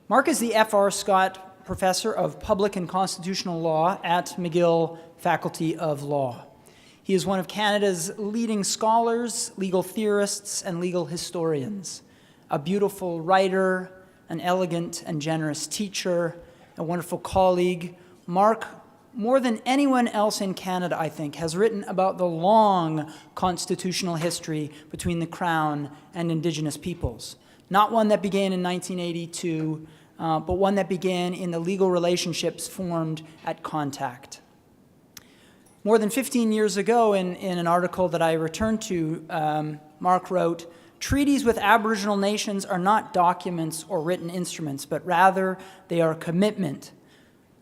Mark is the F.R. Scott Professor of Public and Constitutional Law at McGill Faculty of Law. He is one of Canada's leading scholars, legal theorists, and legal historians, a beautiful writer, an elegant and generous teacher, a wonderful colleague. Mark, more than anyone else in Canada, I think, has written about the long constitutional history between the Crown and Indigenous peoples. Not one that began in 1982, but one that began in the legal relationships formed at contact. More than 15 years ago, in an article that I returned to, Mark wrote, "Treaties with Aboriginal nations are not documents or written instruments, but rather they are a commitment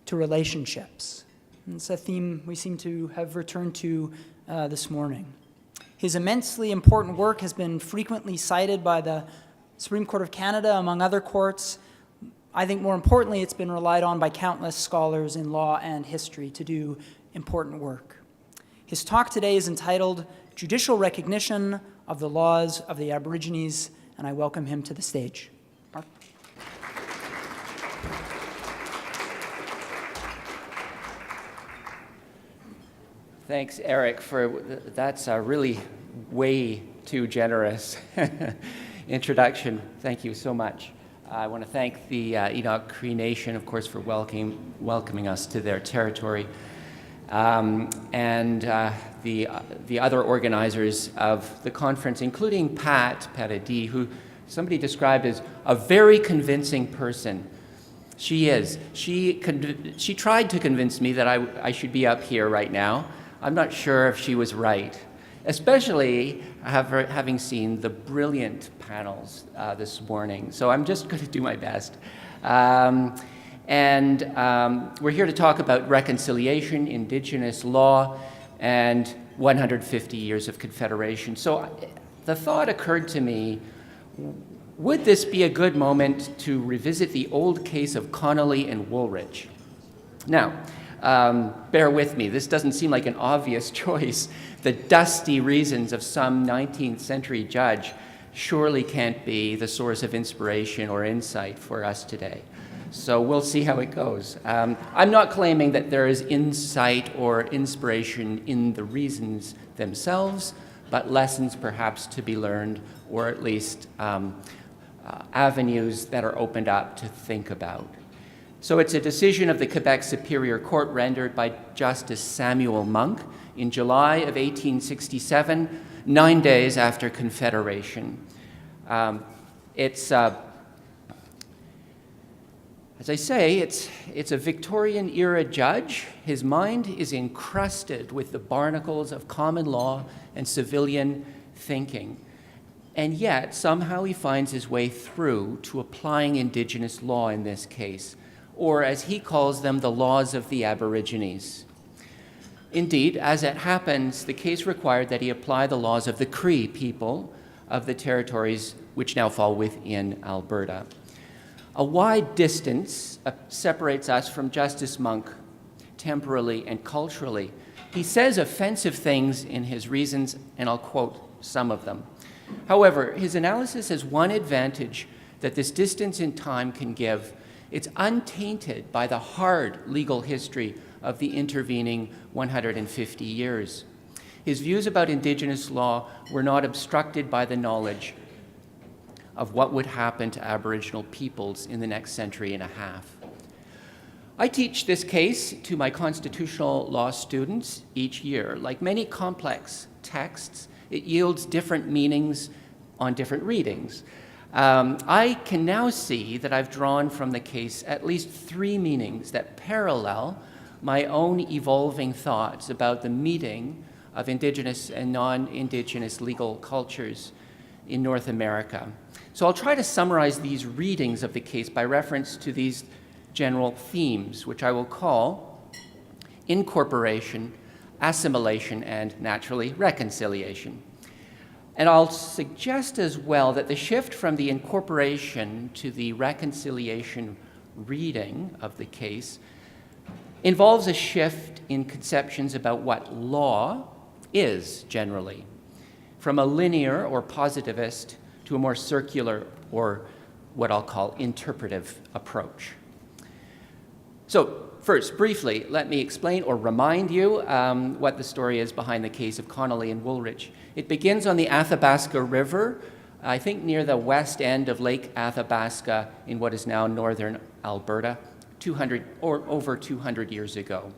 to relationships." And it's a theme we seem to have returned to this morning. His immensely important work has been frequently cited by the Supreme Court of Canada, among other courts. I think more importantly, it's been relied on by countless scholars in law and history to do important work. His talk today is entitled Judicial Recognition of the Laws of the Aborigines, and I welcome him to the stage. Mark. Thanks, Eric, that's a really way too generous introduction. Thank you so much. I want to thank the Enoch Cree Nation, of course, for welcoming us to their territory, and the other organizers of the conference, including Pat Paradis, who somebody described as a very convincing person. She is. She tried to convince me that I should be up here right now. I'm not sure if she was right, especially having seen the brilliant panels this morning. So I'm just going to do my best. We're here to talk about reconciliation, Indigenous law, and 150 years of Confederation. So the thought occurred to me, would this be a good moment to revisit the old case of Connolly and Woolrich? Now, bear with me, this doesn't seem like an obvious choice. The dusty reasons of some 19th century judge surely can't be the source of inspiration or insight for us today. So we'll see how it goes. I'm not claiming that there is insight or inspiration in the reasons themselves, but lessons perhaps to be learned, or at least avenues that are opened up to think about. So it's a decision of the Quebec Superior Court rendered by Justice Samuel Monk in July of 1867, 9 days after Confederation. As I say, it's a Victorian-era judge. His mind is encrusted with the barnacles of common law and civilian thinking. And yet, somehow he finds his way through to applying Indigenous law in this case, or as he calls them, the laws of the Aborigines. Indeed, as it happens, the case required that he apply the laws of the Cree people of the territories which now fall within Alberta. A wide distance separates us from Justice Monk temporally and culturally. He says offensive things in his reasons, and I'll quote some of them. However, his analysis has one advantage that this distance in time can give. It's untainted by the hard legal history of the intervening 150 years. His views about Indigenous law were not obstructed by the knowledge of what would happen to Aboriginal peoples in the next century and a half. I teach this case to my constitutional law students each year. Like many complex texts, it yields different meanings on different readings. I can now see that I've drawn from the case at least 3 meanings that parallel my own evolving thoughts about the meeting of Indigenous and non-Indigenous legal cultures in North America. So I'll try to summarize these readings of the case by reference to these general themes, which I will call incorporation, assimilation, and naturally reconciliation. And I'll suggest as well that the shift from the incorporation to the reconciliation reading of the case involves a shift in conceptions about what law is generally, from a linear or positivist to a more circular or what I'll call interpretive approach. So first, briefly, let me explain or remind you what the story is behind the case of Connolly and Woolrich. It begins on the Athabasca River, I think near the west end of Lake Athabasca in what is now northern Alberta, over 200 years ago.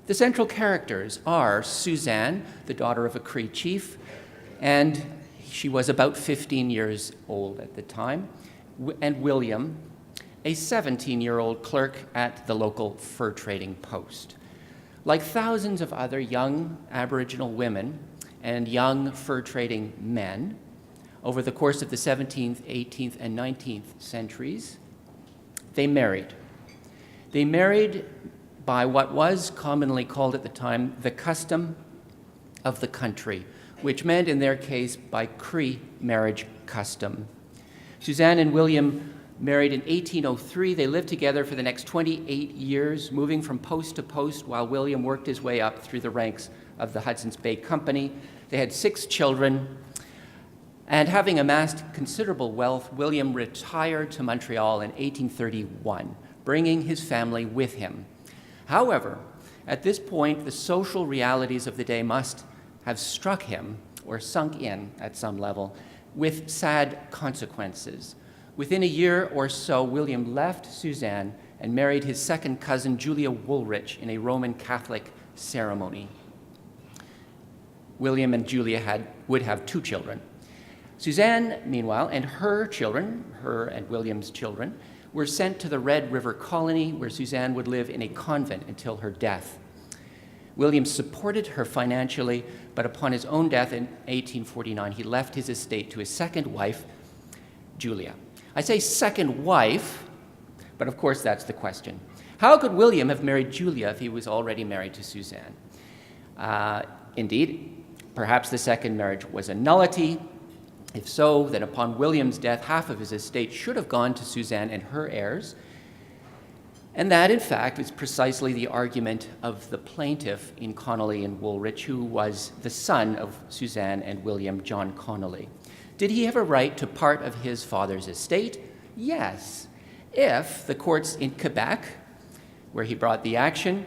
The central characters are Suzanne, the daughter of a Cree chief, and she was about 15 years old at the time, and William, a 17-year-old clerk at the local fur trading post. Like thousands of other young Aboriginal women and young fur trading men, over the course of the 17th, 18th, and 19th centuries, they married. They married by what was commonly called at the time the custom of the country, which meant in their case by Cree marriage custom. Suzanne and William married in 1803. They lived together for the next 28 years, moving from post to post while William worked his way up through the ranks of the Hudson's Bay Company. They had 6 children, and having amassed considerable wealth, William retired to Montreal in 1831, bringing his family with him. However, at this point, the social realities of the day must have struck him, or sunk in at some level, with sad consequences. Within a year or so, William left Suzanne and married his second cousin, Julia Woolrich, in a Roman Catholic ceremony. William and Julia would have 2 children. Suzanne, meanwhile, and her children, her and William's children, were sent to the Red River Colony, where Suzanne would live in a convent until her death. William supported her financially, but upon his own death in 1849, he left his estate to his second wife, Julia. I say second wife, but of course that's the question. How could William have married Julia if he was already married to Suzanne? Indeed, perhaps the second marriage was a nullity. If so, then upon William's death, half of his estate should have gone to Suzanne and her heirs. And that, in fact, is precisely the argument of the plaintiff in Connolly and Woolrich, who was the son of Suzanne and William, John Connolly. Did he have a right to part of his father's estate? Yes, if the courts in Quebec, where he brought the action,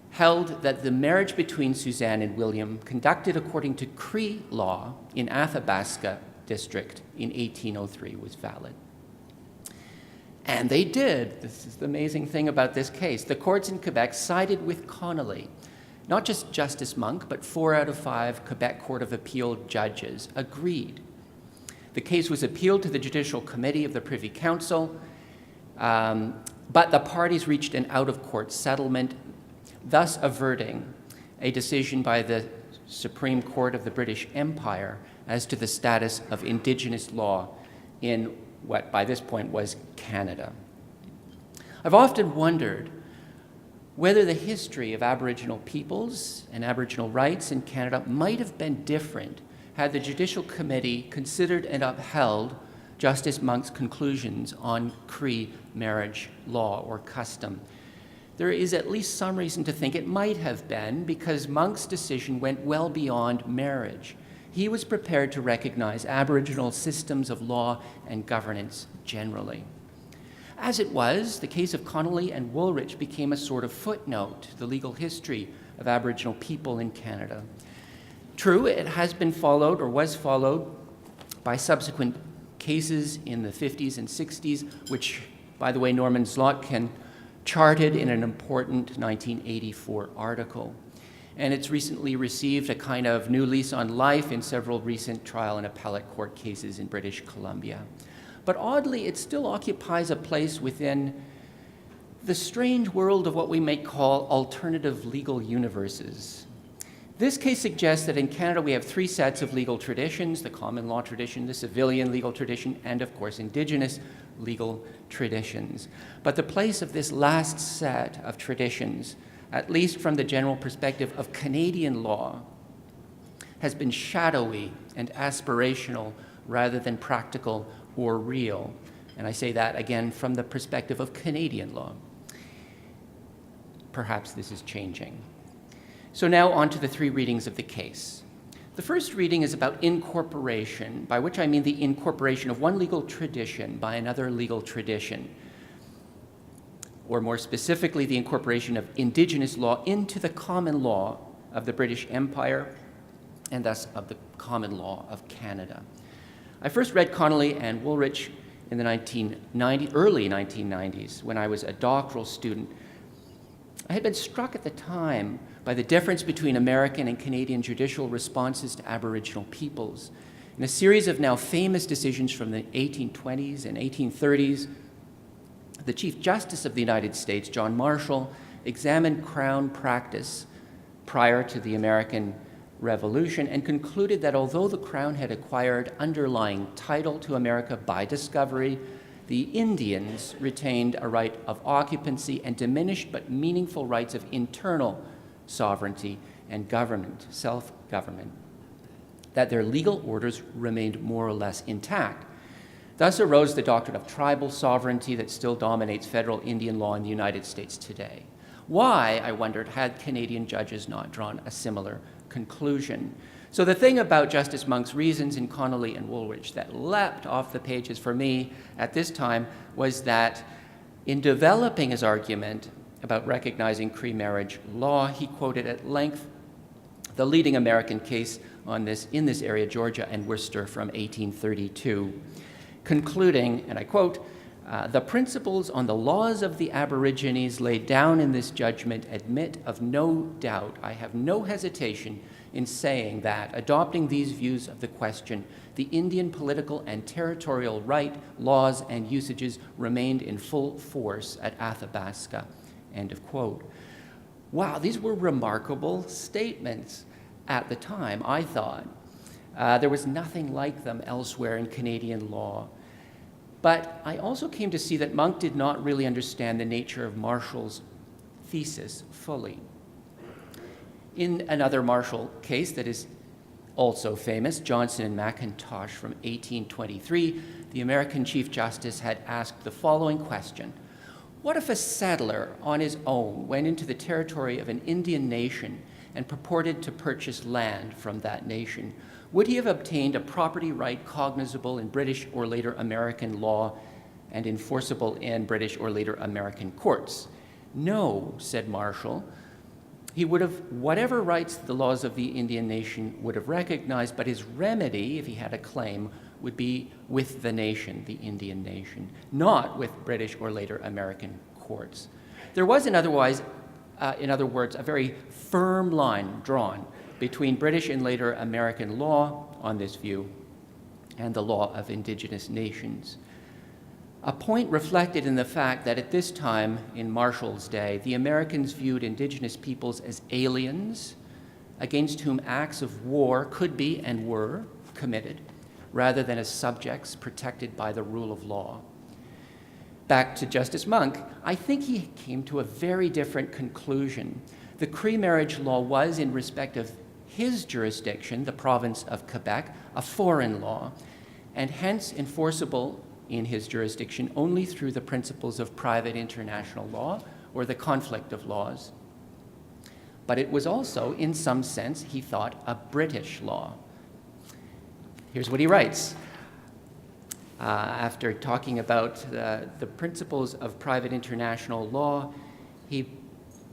held that the marriage between Suzanne and William, conducted according to Cree law in Athabasca district in 1803, was valid. And they did. This is the amazing thing about this case. The courts in Quebec sided with Connolly. Not just Justice Monk, but 4 out of 5 Quebec Court of Appeal judges agreed. The case was appealed to the Judicial Committee of the Privy Council, but the parties reached an out-of-court settlement, thus averting a decision by the Supreme Court of the British Empire as to the status of Indigenous law in what by this point was Canada. I've often wondered whether the history of Aboriginal peoples and Aboriginal rights in Canada might have been different had the Judicial Committee considered and upheld Justice Monk's conclusions on Cree marriage law or custom. There is at least some reason to think it might have been, because Monk's decision went well beyond marriage. He was prepared to recognize Aboriginal systems of law and governance generally. As it was, the case of Connolly and Woolrich became a sort of footnote to the legal history of Aboriginal people in Canada. True, it has been followed, or was followed, by subsequent cases in the 50s and 60s, which, by the way, Norman Zlotkin charted in an important 1984 article. And it's recently received a kind of new lease on life in several recent trial and appellate court cases in British Columbia. But oddly, it still occupies a place within the strange world of what we may call alternative legal universes. This case suggests that in Canada we have 3 sets of legal traditions: the common law tradition, the civilian legal tradition, and of course Indigenous legal traditions. But the place of this last set of traditions, at least from the general perspective of Canadian law, has been shadowy and aspirational rather than practical or real. And I say that again from the perspective of Canadian law. Perhaps this is changing. So now on to the 3 readings of the case. The first reading is about incorporation, by which I mean the incorporation of one legal tradition by another legal tradition, or more specifically, the incorporation of Indigenous law into the common law of the British Empire, and thus of the common law of Canada. I first read Connolly and Woolrich in the early 1990s, when I was a doctoral student. I had been struck at the time by the difference between American and Canadian judicial responses to Aboriginal peoples. In a series of now famous decisions from the 1820s and 1830s, the Chief Justice of the United States, John Marshall, examined Crown practice prior to the American Revolution and concluded that although the Crown had acquired underlying title to America by discovery, the Indians retained a right of occupancy and diminished but meaningful rights of internal sovereignty and government, self-government, that their legal orders remained more or less intact. Thus arose the doctrine of tribal sovereignty that still dominates federal Indian law in the United States today. Why, I wondered, had Canadian judges not drawn a similar conclusion? So the thing about Justice Monk's reasons in Connolly and Woolrich that leapt off the pages for me at this time was that in developing his argument about recognizing Cree marriage law, he quoted at length the leading American case on this in this area, Georgia and Worcester, from 1832, concluding, and I quote, "The principles on the laws of the Aborigines laid down in this judgment admit of no doubt. I have no hesitation in saying that, adopting these views of the question, the Indian political and territorial right, laws, and usages remained in full force at Athabasca." End of quote. Wow, these were remarkable statements at the time, I thought. There was nothing like them elsewhere in Canadian law. But I also came to see that Monk did not really understand the nature of Marshall's thesis fully. In another Marshall case that is also famous, Johnson and McIntosh from 1823, the American Chief Justice had asked the following question: what if a settler on his own went into the territory of an Indian nation and purported to purchase land from that nation? Would he have obtained a property right cognizable in British or later American law and enforceable in British or later American courts? No, said Marshall. He would have whatever rights the laws of the Indian nation would have recognized, but his remedy, if he had a claim, would be with the nation, the Indian nation, not with British or later American courts. There was, in other words, a very firm line drawn between British and later American law on this view and the law of Indigenous nations. A point reflected in the fact that at this time, in Marshall's day, the Americans viewed Indigenous peoples as aliens against whom acts of war could be and were committed, rather than as subjects protected by the rule of law. Back to Justice Monk, I think he came to a very different conclusion. The Cree marriage law was, in respect of his jurisdiction, the province of Quebec, a foreign law, and hence enforceable in his jurisdiction only through the principles of private international law or the conflict of laws. But it was also, in some sense, he thought, a British law. Here's what he writes. After talking about the principles of private international law, he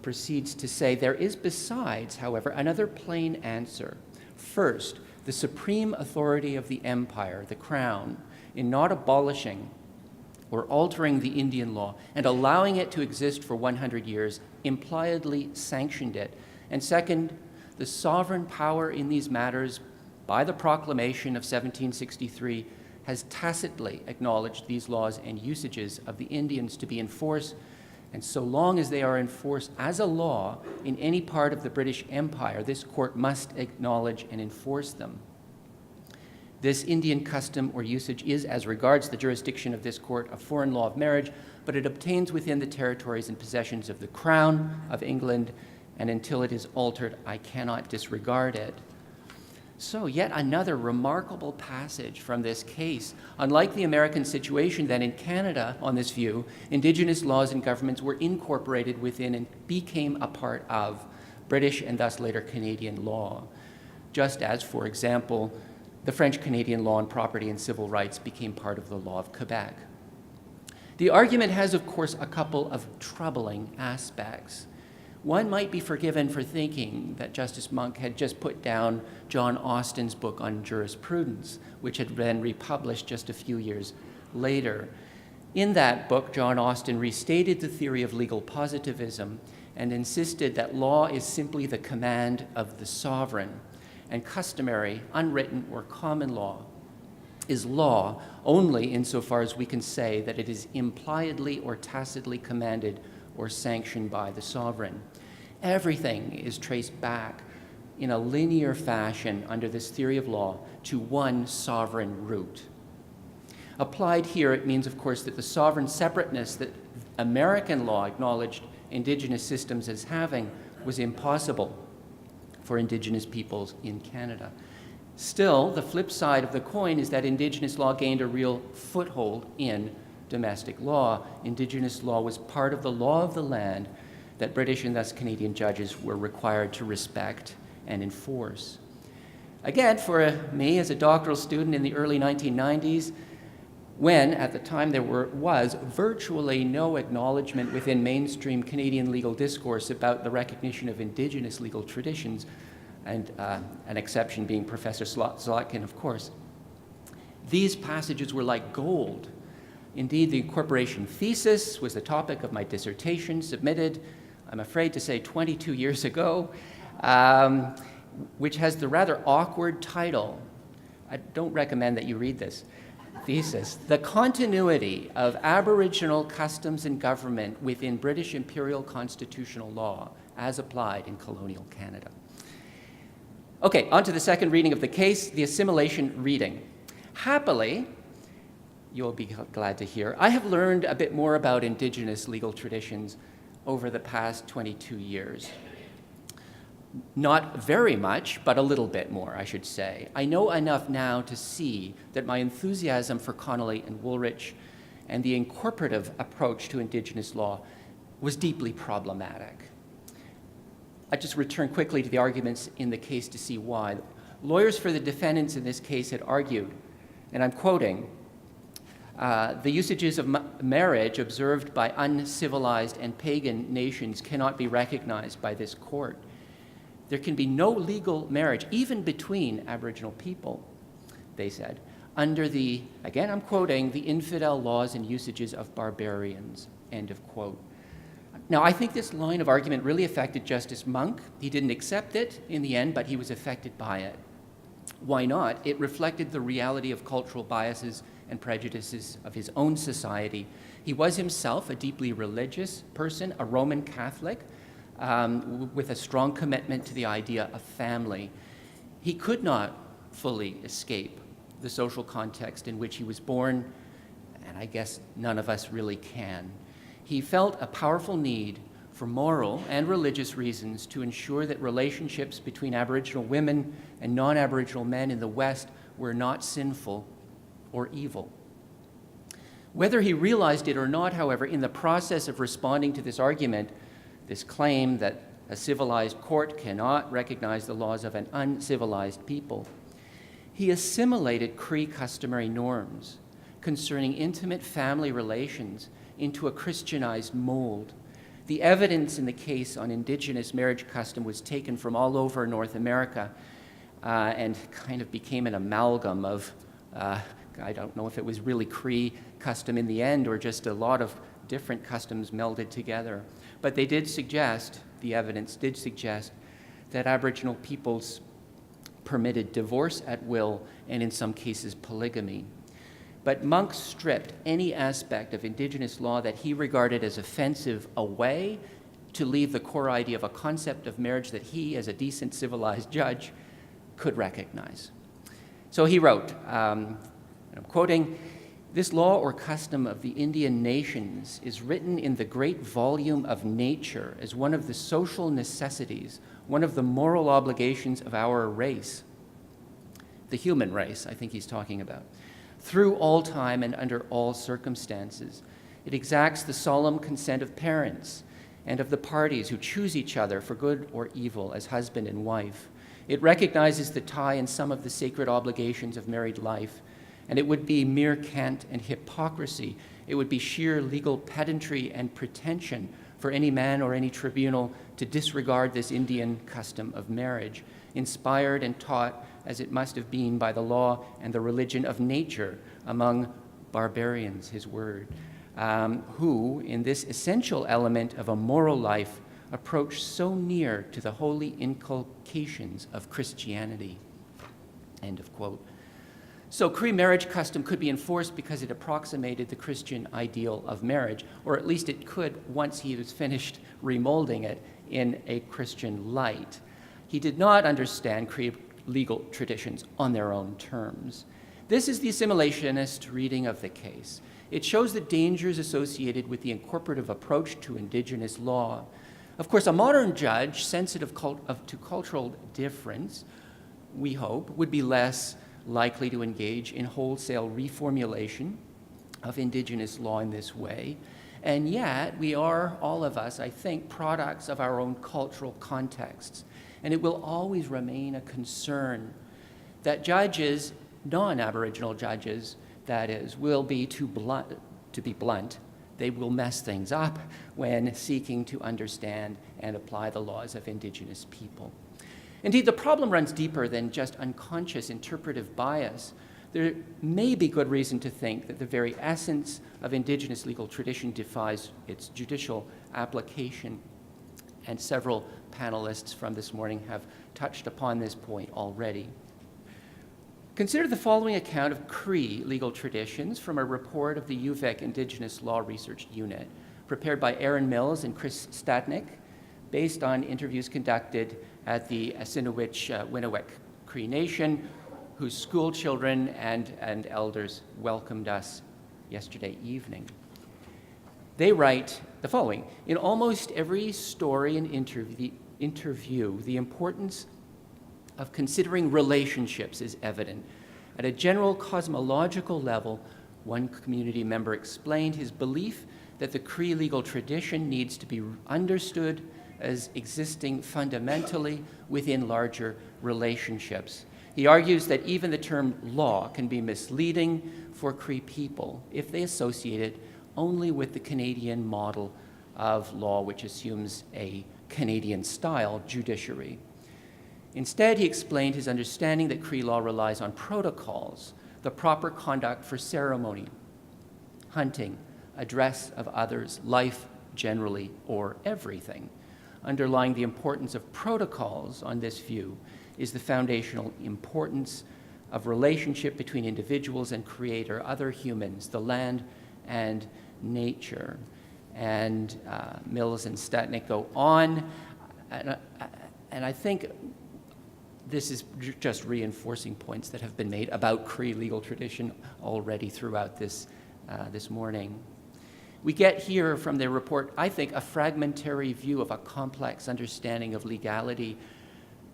proceeds to say, there is besides, however, another plain answer. First, the supreme authority of the empire, the crown, in not abolishing or altering the Indian law and allowing it to exist for 100 years, impliedly sanctioned it. And second, the sovereign power in these matters by the proclamation of 1763 has tacitly acknowledged these laws and usages of the Indians to be in force, and so long as they are enforced as a law in any part of the British Empire, this court must acknowledge and enforce them. This Indian custom or usage is, as regards the jurisdiction of this court, a foreign law of marriage, but it obtains within the territories and possessions of the Crown of England, and until it is altered, I cannot disregard it. So yet another remarkable passage from this case. Unlike the American situation, then in Canada, on this view, Indigenous laws and governments were incorporated within and became a part of British and thus later Canadian law. just as, for example, the French-Canadian law on property and civil rights became part of the law of Quebec. The argument has, of course, a couple of troubling aspects. One might be forgiven for thinking that Justice Monk had just put down John Austin's book on jurisprudence, which had been republished just a few years later. In that book, John Austin restated the theory of legal positivism and insisted that law is simply the command of the sovereign, and customary, unwritten, or common law is law only insofar as we can say that it is impliedly or tacitly commanded or sanctioned by the sovereign. Everything is traced back in a linear fashion under this theory of law to one sovereign root. Applied here, it means, of course, that the sovereign separateness that American law acknowledged Indigenous systems as having was impossible for Indigenous peoples in Canada. Still, the flip side of the coin is that Indigenous law gained a real foothold in domestic law. Indigenous law was part of the law of the land that British and thus Canadian judges were required to respect and enforce. Again, for me as a doctoral student in the early 1990s, when at the time there was virtually no acknowledgement within mainstream Canadian legal discourse about the recognition of Indigenous legal traditions, and an exception being Professor Zlotkin, of course, these passages were like gold. Indeed, the incorporation thesis was the topic of my dissertation, submitted, I'm afraid to say, 22 years ago, which has the rather awkward title. I don't recommend that you read this thesis. The continuity of Aboriginal customs and government within British imperial constitutional law as applied in colonial Canada. Okay, on to the second reading of the case, the assimilation reading. Happily, you'll be glad to hear, I have learned a bit more about Indigenous legal traditions over the past 22 years. Not very much, but a little bit more, I should say. I know enough now to see that my enthusiasm for Connolly and Woolrich and the incorporative approach to Indigenous law was deeply problematic. I just return quickly to the arguments in the case to see why. Lawyers for the defendants in this case had argued, and I'm quoting, the usages of marriage observed by uncivilized and pagan nations cannot be recognized by this court. There can be no legal marriage, even between Aboriginal people, they said, under the, again I'm quoting, the infidel laws and usages of barbarians, end of quote. Now, I think this line of argument really affected Justice Monk. He didn't accept it in the end, but he was affected by it. Why not? It reflected the reality of cultural biases and prejudices of his own society. He was himself a deeply religious person, a Roman Catholic, with a strong commitment to the idea of family. He could not fully escape the social context in which he was born, and I guess none of us really can. He felt a powerful need for moral and religious reasons to ensure that relationships between Aboriginal women and non-Aboriginal men in the West were not sinful or evil. Whether he realized it or not, however, in the process of responding to this argument, this claim that a civilized court cannot recognize the laws of an uncivilized people, he assimilated Cree customary norms concerning intimate family relations into a Christianized mold. The evidence in the case on Indigenous marriage custom was taken from all over North America and kind of became an amalgam of, I don't know if it was really Cree custom in the end or just a lot of different customs melded together. But they did suggest, the evidence did suggest, that Aboriginal peoples permitted divorce at will and in some cases polygamy. But Monk stripped any aspect of Indigenous law that he regarded as offensive away to leave the core idea of a concept of marriage that he, as a decent civilized judge, could recognize. So he wrote, and I'm quoting, "This law or custom of the Indian nations is written in the great volume of nature as one of the social necessities, one of the moral obligations of our race." The human race, I think he's talking about. "Through all time and under all circumstances. It exacts the solemn consent of parents and of the parties who choose each other for good or evil as husband and wife. It recognizes the tie in some of the sacred obligations of married life, and it would be mere cant and hypocrisy. It would be sheer legal pedantry and pretension for any man or any tribunal to disregard this Indian custom of marriage, inspired and taught as it must have been by the law and the religion of nature among barbarians, his word, who, in this essential element of a moral life, approach so near to the holy inculcations of Christianity. End of quote. So Cree marriage custom could be enforced because it approximated the Christian ideal of marriage, or at least it could once he was finished remolding it in a Christian light. He did not understand Cree legal traditions on their own terms. This is the assimilationist reading of the case. It shows the dangers associated with the incorporative approach to Indigenous law. Of course, a modern judge, sensitive to cultural difference, we hope, would be less likely to engage in wholesale reformulation of Indigenous law in this way. And yet, we are, all of us, I think, products of our own cultural contexts. And it will always remain a concern that judges, non-Aboriginal judges, that is, will be too blunt, to be blunt. They will mess things up when seeking to understand and apply the laws of Indigenous people. Indeed, the problem runs deeper than just unconscious interpretive bias. There may be good reason to think that the very essence of Indigenous legal tradition defies its judicial application, and several panelists from this morning have touched upon this point already. Consider the following account of Cree legal traditions from a report of the UVic Indigenous Law Research Unit, prepared by Aaron Mills and Chris Stadnick, based on interviews conducted at the Asinowich-Winowek Cree Nation, whose school children and elders welcomed us yesterday evening. They write the following: in almost every story and interview, the importance of considering relationships is evident. At a general cosmological level, one community member explained his belief that the Cree legal tradition needs to be understood as existing fundamentally within larger relationships. He argues that even the term law can be misleading for Cree people if they associate it only with the Canadian model of law, which assumes a Canadian-style judiciary. Instead, he explained his understanding that Cree law relies on protocols, the proper conduct for ceremony, hunting, address of others, life generally, or everything. Underlying the importance of protocols on this view is the foundational importance of relationship between individuals and Creator, other humans, the land, and nature. And Mills and Stadnick go on, and I think this is just reinforcing points that have been made about Cree legal tradition already throughout this morning. We get here from their report, I think, a fragmentary view of a complex understanding of legality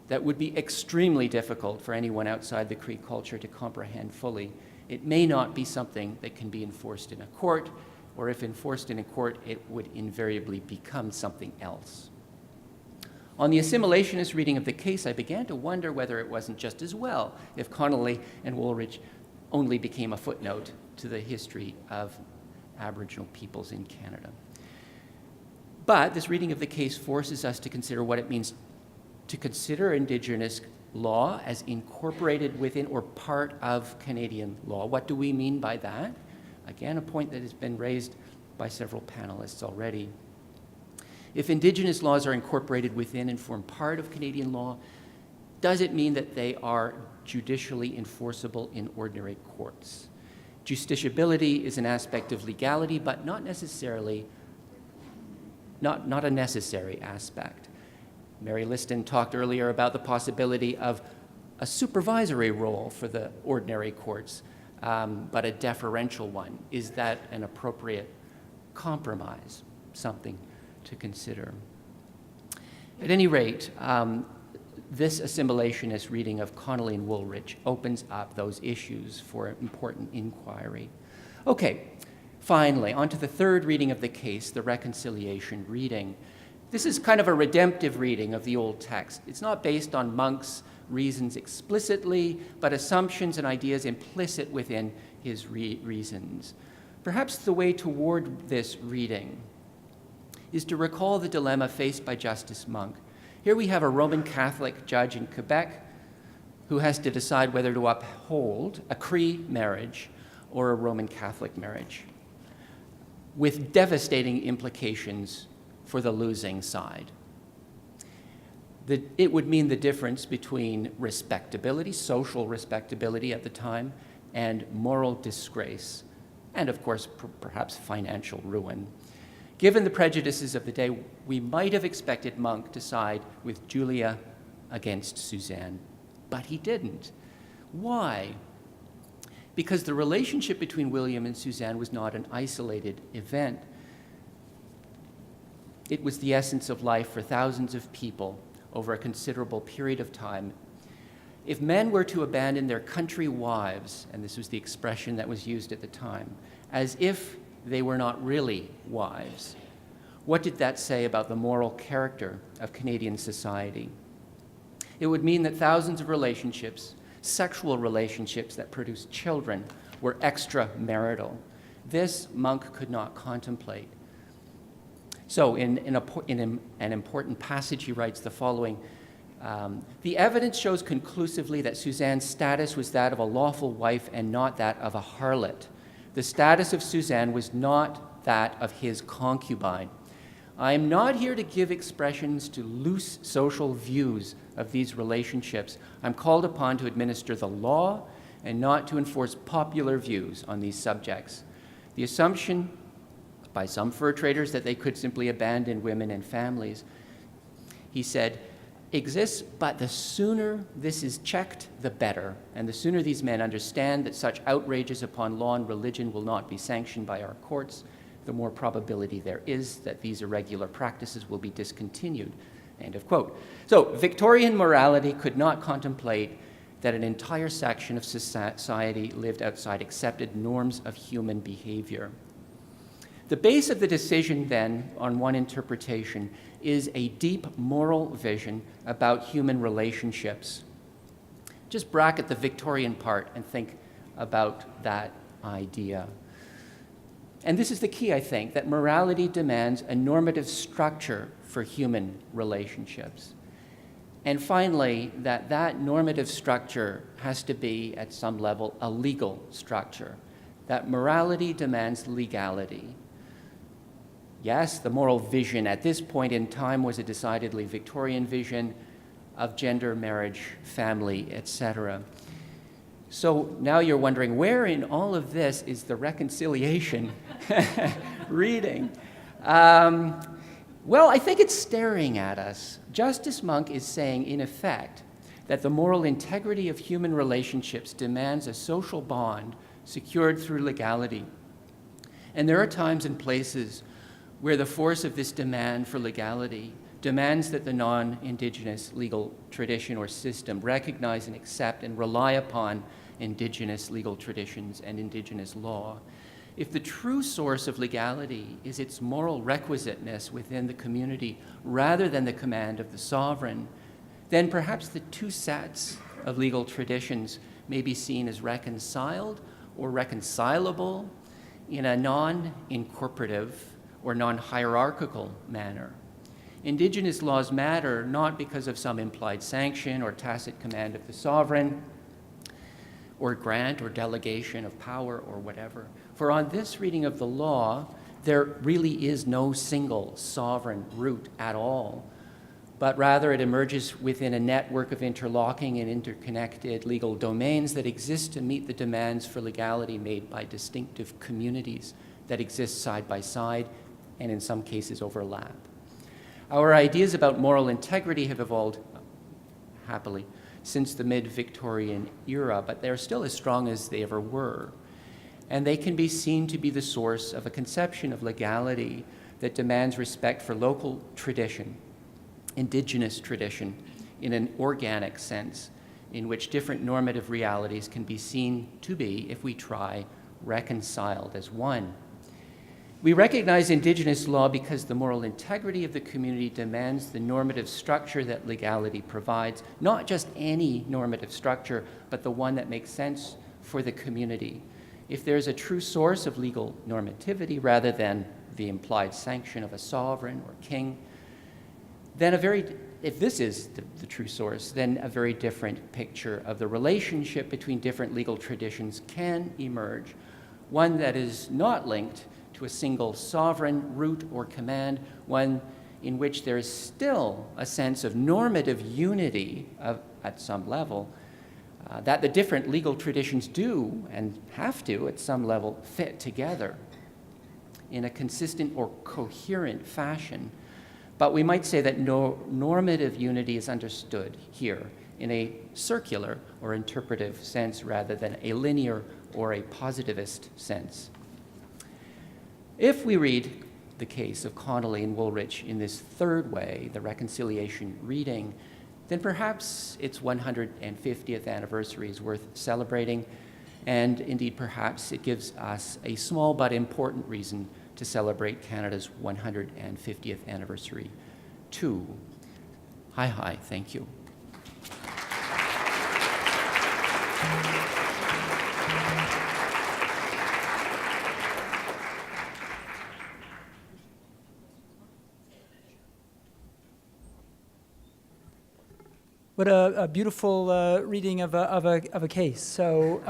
that would be extremely difficult for anyone outside the Cree culture to comprehend fully. It may not be something that can be enforced in a court, or if enforced in a court, it would invariably become something else. On the assimilationist reading of the case, I began to wonder whether it wasn't just as well if Connolly and Woolridge only became a footnote to the history of Aboriginal peoples in Canada. But this reading of the case forces us to consider what it means to consider Indigenous law as incorporated within or part of Canadian law. What do we mean by that? Again, a point that has been raised by several panelists already. If Indigenous laws are incorporated within and form part of Canadian law, does it mean that they are judicially enforceable in ordinary courts? Justiciability is an aspect of legality, but not necessarily, not a necessary aspect. Mary Liston talked earlier about the possibility of a supervisory role for the ordinary courts, but a deferential one. Is that an appropriate compromise? Something to consider. At any rate, this assimilationist reading of Connolly and Woolridge opens up those issues for important inquiry. Okay, finally, on to the third reading of the case, the reconciliation reading. This is kind of a redemptive reading of the old text. It's not based on monks reasons explicitly, but assumptions and ideas implicit within his reasons. Perhaps the way toward this reading is to recall the dilemma faced by Justice Monk. Here we have a Roman Catholic judge in Quebec who has to decide whether to uphold a Cree marriage or a Roman Catholic marriage, with devastating implications for the losing side. It would mean the difference between respectability, social respectability at the time, and moral disgrace, and of course, perhaps financial ruin. Given the prejudices of the day, we might have expected Monk to side with Julia against Suzanne, but he didn't. Why? Because the relationship between William and Suzanne was not an isolated event. It was the essence of life for thousands of people over a considerable period of time. If men were to abandon their country wives, and this was the expression that was used at the time, as if they were not really wives, what did that say about the moral character of Canadian society? It would mean that thousands of relationships, sexual relationships that produced children, were extramarital. This Monk could not contemplate. So in an important passage, he writes the following: the evidence shows conclusively that Suzanne's status was that of a lawful wife and not that of a harlot. The status of Suzanne was not that of his concubine. I am not here to give expressions to loose social views of these relationships. I'm called upon to administer the law and not to enforce popular views on these subjects. The assumption by some fur traders that they could simply abandon women and families, he said, exists, but the sooner this is checked, the better. And the sooner these men understand that such outrages upon law and religion will not be sanctioned by our courts, the more probability there is that these irregular practices will be discontinued. End of quote. So Victorian morality could not contemplate that an entire section of society lived outside accepted norms of human behavior. The base of the decision, then, on one interpretation, is a deep moral vision about human relationships. Just bracket the Victorian part and think about that idea. And this is the key, I think, that morality demands a normative structure for human relationships. And finally, that normative structure has to be, at some level, a legal structure, that morality demands legality. Yes, the moral vision at this point in time was a decidedly Victorian vision of gender, marriage, family, etc. So now you're wondering, where in all of this is the reconciliation reading? Well, I think it's staring at us. Justice Monk is saying, in effect, that the moral integrity of human relationships demands a social bond secured through legality. And there are times and places where the force of this demand for legality demands that the non-Indigenous legal tradition or system recognize and accept and rely upon Indigenous legal traditions and Indigenous law. If the true source of legality is its moral requisiteness within the community rather than the command of the sovereign, then perhaps the two sets of legal traditions may be seen as reconciled or reconcilable in a non-incorporative or non-hierarchical manner. Indigenous laws matter not because of some implied sanction or tacit command of the sovereign, or grant or delegation of power or whatever. For on this reading of the law, there really is no single sovereign root at all, but rather it emerges within a network of interlocking and interconnected legal domains that exist to meet the demands for legality made by distinctive communities that exist side by side and in some cases overlap. Our ideas about moral integrity have evolved, happily, since the mid-Victorian era, but they're still as strong as they ever were. And they can be seen to be the source of a conception of legality that demands respect for local tradition, Indigenous tradition, in an organic sense, in which different normative realities can be seen to be, if we try, reconciled as one. We recognize Indigenous law because the moral integrity of the community demands the normative structure that legality provides, not just any normative structure, but the one that makes sense for the community. If there's a true source of legal normativity rather than the implied sanction of a sovereign or king, then if this is the true source, then a very different picture of the relationship between different legal traditions can emerge, one that is not linked to a single sovereign root or command, one in which there is still a sense of normative unity at some level, that the different legal traditions do and have to, at some level, fit together in a consistent or coherent fashion. But we might say that normative unity is understood here in a circular or interpretive sense rather than a linear or a positivist sense. If we read the case of Connolly and Woolrich in this third way, the reconciliation reading, then perhaps its 150th anniversary is worth celebrating, and indeed perhaps it gives us a small but important reason to celebrate Canada's 150th anniversary too. Hi, thank you. What a beautiful reading of a case. So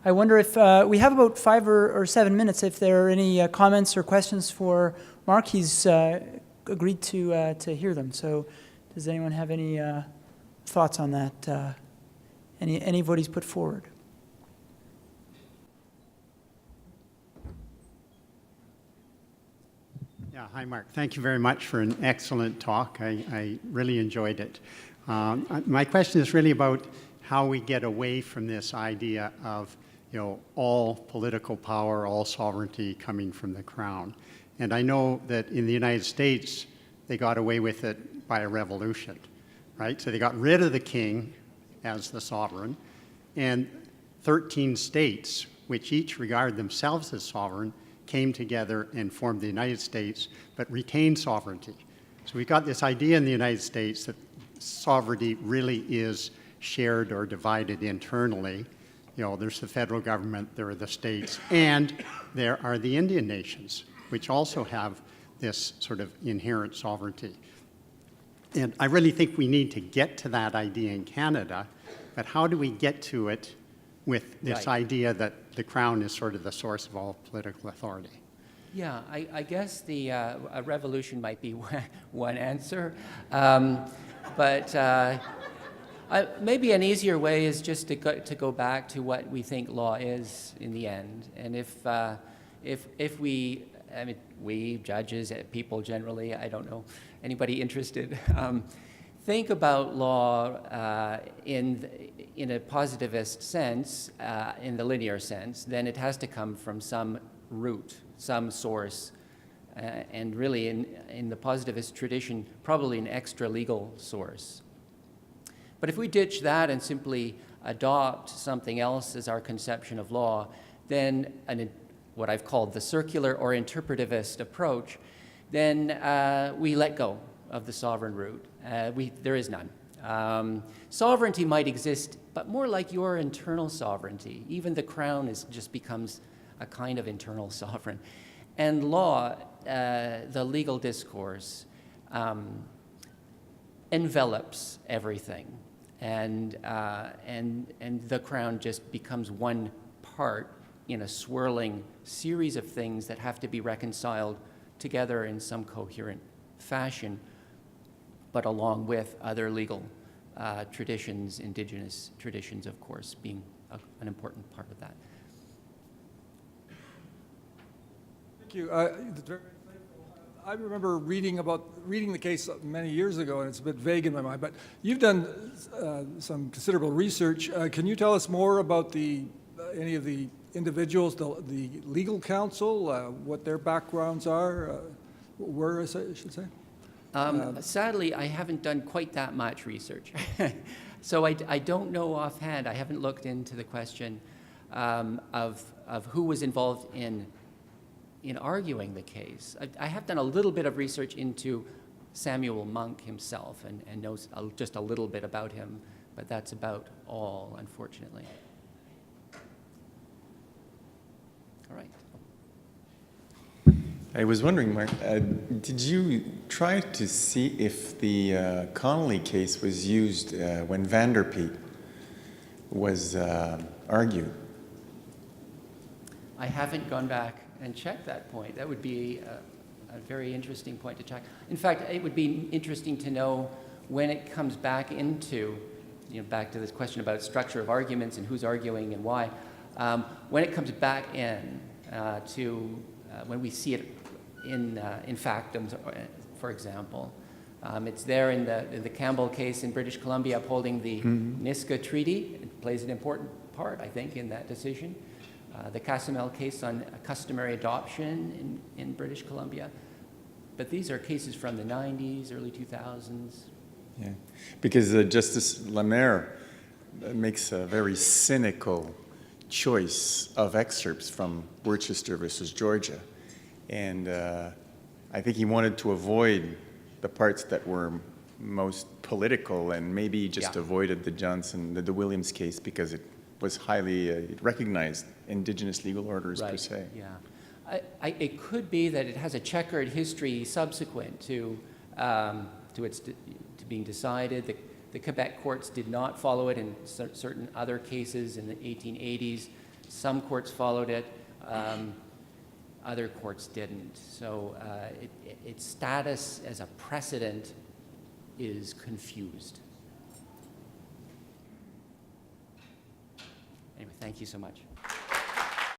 I wonder if we have about 5 or 7 minutes. If there are any comments or questions for Mark, he's agreed to hear them. So does anyone have any thoughts on that? Any of what he's put forward? Yeah, hi Mark. Thank you very much for an excellent talk. I really enjoyed it. My question is really about how we get away from this idea of, all political power, all sovereignty coming from the crown. And I know that in the United States, they got away with it by a revolution, right? So they got rid of the king as the sovereign, and 13 states, which each regard themselves as sovereign, came together and formed the United States, but retained sovereignty. So we got this idea in the United States that sovereignty really is shared or divided internally. There's the federal government, there are the states, and there are the Indian nations, which also have this sort of inherent sovereignty. And I really think we need to get to that idea in Canada, but how do we get to it with this idea that the crown is sort of the source of all political authority? Yeah, I guess a revolution might be one answer. But maybe an easier way is just to go back to what we think law is in the end. And if we, we judges, people generally, I don't know anybody interested, think about law in a positivist sense, in the linear sense, then it has to come from some root, some source. And really, in the positivist tradition, probably an extra-legal source. But if we ditch that and simply adopt something else as our conception of law, then what I've called the circular or interpretivist approach, then we let go of the sovereign root. There is none. Sovereignty might exist, but more like your internal sovereignty. Even the crown just becomes a kind of internal sovereign. And law, the legal discourse, envelops everything, and the crown just becomes one part in a swirling series of things that have to be reconciled together in some coherent fashion, but along with other legal traditions, Indigenous traditions, of course, being an important part of that. Thank you. I remember reading the case many years ago, and it's a bit vague in my mind, but you've done some considerable research. Can you tell us more about any of the individuals, the legal counsel, what their backgrounds were, I should say? Sadly, I haven't done quite that much research. So I don't know offhand. I haven't looked into the question of who was involved in in arguing the case. I have done a little bit of research into Samuel Monk himself and know just a little bit about him, but that's about all, unfortunately. All right. I was wondering, Mark, did you try to see if the Connolly case was used when Vanderpeet was argued? I haven't gone back and checked that point. That would be a very interesting point to check. In fact, it would be interesting to know when it comes back into, back to this question about structure of arguments and who's arguing and why, when it comes back in to when we see it in factums, for example. It's there in the Campbell case in British Columbia upholding the Niska Treaty. It plays an important part, I think, in that decision. The Casamel case on customary adoption in British Columbia. But these are cases from the 90s, early 2000s. Yeah, because Justice Lemaire makes a very cynical choice of excerpts from Worcester versus Georgia. And I think he wanted to avoid the parts that were most political and maybe just avoided the Williams case because it was highly it recognized Indigenous legal orders per se. Yeah, it could be that it has a checkered history subsequent to being decided. The Quebec courts did not follow it in certain other cases in the 1880s. Some courts followed it. Other courts didn't. So its status as a precedent is confused. Anyway, thank you so much.